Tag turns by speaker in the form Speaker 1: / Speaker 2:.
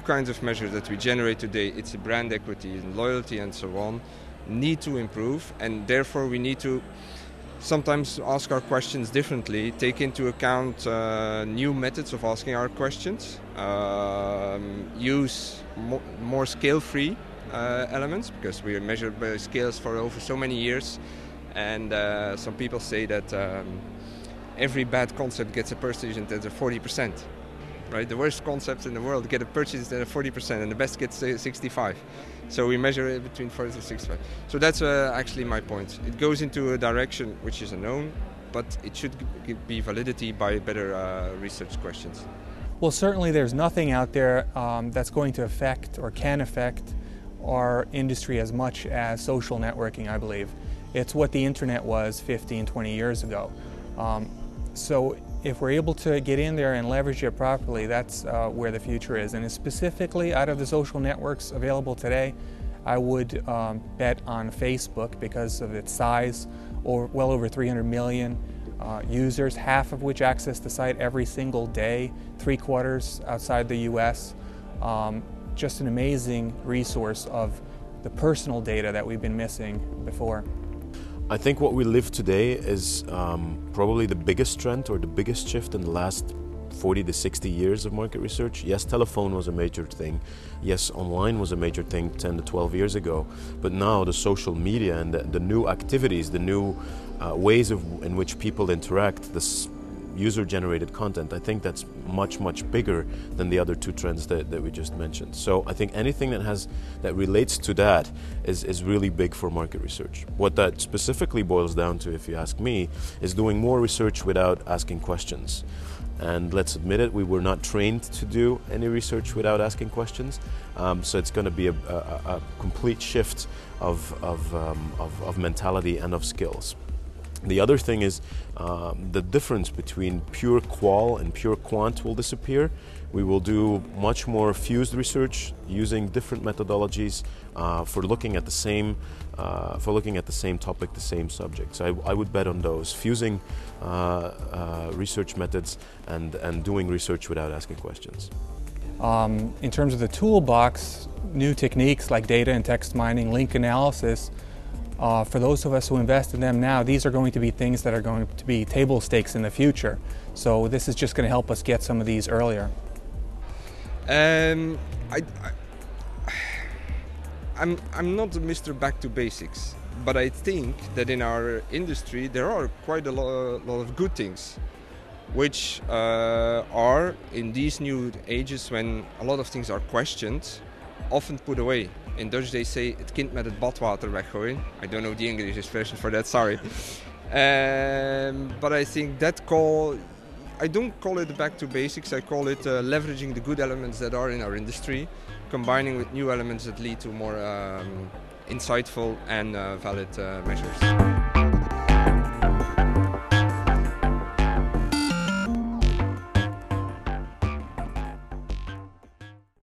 Speaker 1: kinds of measures that we generate today, it's a brand equity and loyalty and so on, need to improve, and therefore we need to sometimes ask our questions differently, take into account new methods of asking our questions, use more scale-free elements, because we measure by scales for over so many years, and some people say that every bad concept gets a purchase intent of 40%. Right? The worst concepts in the world get a purchase intent of 40%, and the best gets 65%. So we measure it between 40 to 65. So that's actually my point. It goes into a direction which is unknown, but it should be validity by better research questions.
Speaker 2: Well, certainly there's nothing out there that's going to affect or can affect our industry as much as social networking, I believe. It's what the internet was 15, 20 years ago. So if we're able to get in there and leverage it properly, that's where the future is. And specifically out of the social networks available today, I would bet on Facebook because of its size, or well over 300 million users, half of which access the site every single day, 3/4 outside the US. Just an amazing resource of the personal data that we've been missing before.
Speaker 3: I think what we live today is probably the biggest trend or the biggest shift in the last 40 to 60 years of market research. Yes, telephone was a major thing. Yes, online was a major thing 10 to 12 years ago. But now the social media and the new activities, the new ways in which people interact, this user-generated content, I think that's much, much bigger than the other two trends that we just mentioned. So I think anything that relates to that is really big for market research. What that specifically boils down to, if you ask me, is doing more research without asking questions. And let's admit it, we were not trained to do any research without asking questions. So it's going to be a complete shift of mentality and of skills. The other thing is the difference between pure qual and pure quant will disappear. We will do much more fused research using different methodologies for looking at the same topic, the same subject. So I would bet on those, fusing research methods and doing research without asking questions.
Speaker 2: In terms of the toolbox, new techniques like data and text mining, link analysis, for those of us who invest in them now, these are going to be things that are going to be table stakes in the future. So this is just going to help us get some of these earlier.
Speaker 1: I'm not Mr. Back to Basics, but I think that in our industry there are quite a lot of good things, which are in these new ages when a lot of things are questioned, often put away. In Dutch they say het kind met het badwater weggooien. I don't know the English expression for that, sorry. But I think that I don't call it back to basics, I call it leveraging the good elements that are in our industry, combining with new elements that lead to more insightful and valid measures.